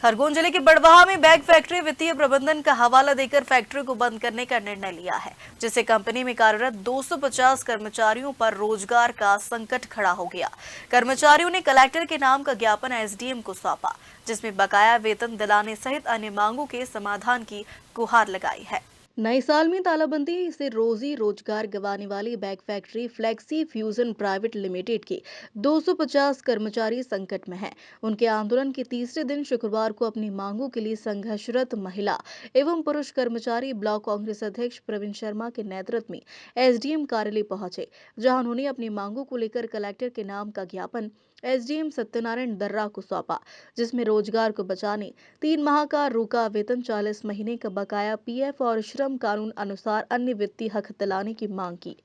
खरगोन जिले के बड़वाहा में बैग फैक्ट्री वित्तीय प्रबंधन का हवाला देकर फैक्ट्री को बंद करने का निर्णय लिया है, जिससे कंपनी में कार्यरत 250 कर्मचारियों पर रोजगार का संकट खड़ा हो गया। कर्मचारियों ने कलेक्टर के नाम का ज्ञापन एसडीएम को सौंपा, जिसमें बकाया वेतन दिलाने सहित अन्य मांगों के समाधान की गुहार लगाई है। नए साल में तालाबंदी से रोजी रोजगार गंवाने वाली bag factory flexi fusion private limited के 250 कर्मचारी संकट में हैं। उनके आंदोलन के तीसरे दिन शुक्रवार को अपनी मांगों के लिए संघर्षरत महिला एवं पुरुष कर्मचारी ब्लॉक कांग्रेस अध्यक्ष प्रवीण शर्मा के नेतृत्व में एसडीएम कार्यालय पहुंचे, जहां उन्होंने अपनी मांगों को लेकर कलेक्टर के नाम का ज्ञापन एसडीएम सत्यनारायण दर्रा को सौंपा, जिसमें रोजगार को बचाने 3 माह का रोका वेतन, 40 महीने का बकाया पीएफ और श्रम कानून अनुसार अन्य वित्तीय हक दिलाने की मांग की।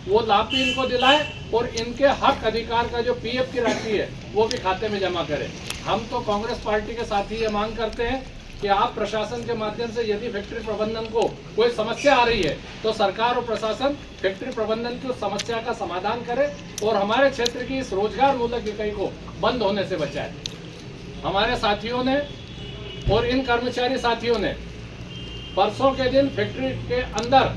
वो लाभ भी इनको दिलाए और इनके हक अधिकार का जो पीएफ की राशि है वो भी खाते में जमा करें। हम तो कांग्रेस पार्टी के साथ ही ये मांग करते हैं कि आप प्रशासन के माध्यम से यदि फैक्ट्री प्रबंधन को कोई समस्या आ रही है तो सरकार और प्रशासन फैक्ट्री प्रबंधन की उस समस्या का समाधान करे और हमारे क्षेत्र की इस रोजगार मूलक इकाई को बंद होने से बचाए। हमारे साथियों ने और इन कर्मचारी साथियों ने परसों के दिन फैक्ट्री के अंदर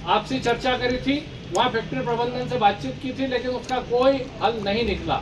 आपसी चर्चा करी थी, वहां फैक्ट्री प्रबंधन से बातचीत की थी, लेकिन उसका कोई हल नहीं निकला।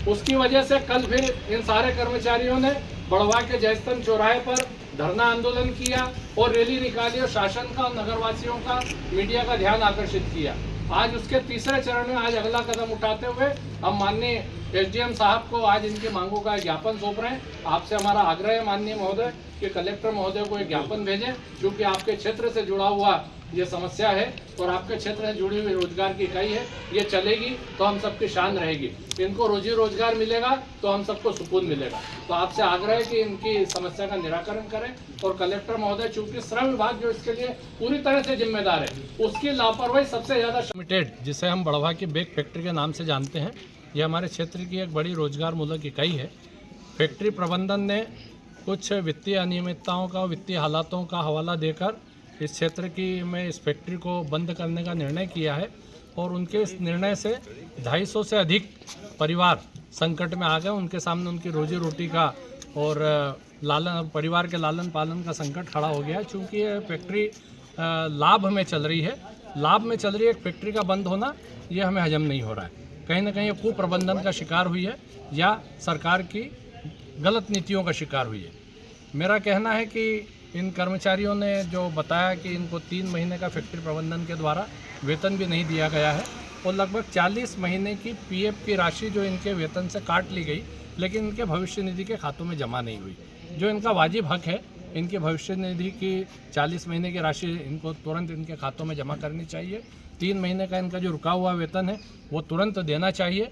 उसकी वजह से कल फिर इन सारे कर्मचारियों ने बड़वा के जयस्तंभ चौराहे पर धरना आंदोलन किया और रैली निकाली और शासन का और नगरवासियों का, मीडिया का ध्यान आकर्षित किया। आज उसके तीसरे चरण में आज अगला कदम उठाते हुए हम माननीय एसडीएम साहब को आज इनकी मांगों का ज्ञापन सौंप रहे हैं। आपसे हमारा आग्रह है माननीय महोदय कि कलेक्टर महोदय को एक ज्ञापन भेजें, क्योंकि आपके क्षेत्र से जुड़ा हुआ ये समस्या है और आपके क्षेत्र से जुड़ी हुई रोजगार की इकाई है, ये चलेगी तो हम सबकी शान रहेगी। इनको रोजी रोजगार मिलेगा तो हम सबको सुकून मिलेगा। तो आपसे आग्रह है कि इनकी समस्या का निराकरण करें और कलेक्टर महोदय, चूंकि श्रम विभाग जो इसके लिए पूरी तरह से जिम्मेदार है, उसकी लापरवाही सबसे ज्यादा। लिमिटेड, जिसे हम बड़वा की बैग फैक्ट्री के नाम से जानते हैं, यह हमारे क्षेत्र की एक बड़ी रोजगार मूलक इकाई है। फैक्ट्री प्रबंधन ने कुछ वित्तीय अनियमितताओं का, वित्तीय हालातों का हवाला देकर इस क्षेत्र की में इस फैक्ट्री को बंद करने का निर्णय किया है और उनके इस निर्णय से 250 से अधिक परिवार संकट में आ गए। उनके सामने उनकी रोजी रोटी का और परिवार के लालन पालन का संकट खड़ा हो गया है। चूँकि ये फैक्ट्री लाभ में चल रही है, एक फैक्ट्री का बंद होना ये हमें हजम नहीं हो रहा है। कहीं ना कहीं कुप्रबंधन का शिकार हुई है या सरकार की गलत नीतियों का शिकार हुई है। मेरा कहना है कि इन कर्मचारियों ने जो बताया कि इनको 3 महीने का फैक्ट्री प्रबंधन के द्वारा वेतन भी नहीं दिया गया है और लगभग 40 महीने की पीएफ की राशि जो इनके वेतन से काट ली गई, लेकिन इनके भविष्य निधि के खातों में जमा नहीं हुई। जो इनका वाजिब हक है, इनके भविष्य निधि की 40 महीने की राशि इनको तुरंत इनके खातों में जमा करनी चाहिए। 3 महीने का इनका जो रुका हुआ वेतन है वो तुरंत देना चाहिए।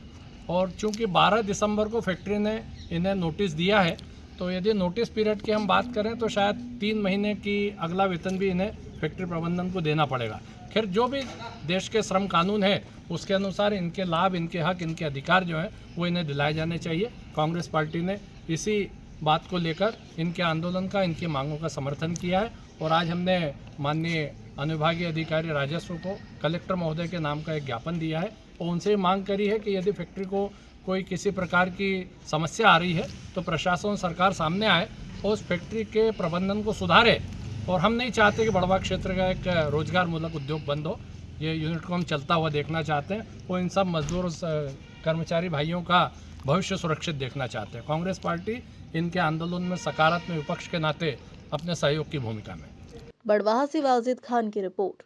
और चूँकि 12 दिसंबर को फैक्ट्री ने इन्हें नोटिस दिया है, तो यदि नोटिस पीरियड की हम बात करें तो शायद 3 महीने की अगला वेतन भी इन्हें फैक्ट्री प्रबंधन को देना पड़ेगा। खैर, जो भी देश के श्रम कानून है उसके अनुसार इनके लाभ, इनके हक, इनके अधिकार जो हैं वो इन्हें दिलाए जाने चाहिए। कांग्रेस पार्टी ने इसी बात को लेकर इनके आंदोलन का, इनकी मांगों का समर्थन किया है और आज हमने माननीय अनुविभागीय अधिकारी राजस्व को कलेक्टर महोदय के नाम का एक ज्ञापन दिया है और उनसे मांग करी है कि यदि फैक्ट्री को कोई किसी प्रकार की समस्या आ रही है तो प्रशासन, सरकार सामने आए और उस फैक्ट्री के प्रबंधन को सुधारे। और हम नहीं चाहते कि बड़वा क्षेत्र का एक रोजगार मूलक उद्योग बंद हो। ये यूनिट को हम चलता हुआ देखना चाहते हैं और इन सब मजदूर कर्मचारी भाइयों का भविष्य सुरक्षित देखना चाहते हैं। कांग्रेस पार्टी इनके आंदोलन में सकारात्मक विपक्ष के नाते अपने सहयोग की भूमिका में। बड़वाहा से वाजिद खान की रिपोर्ट।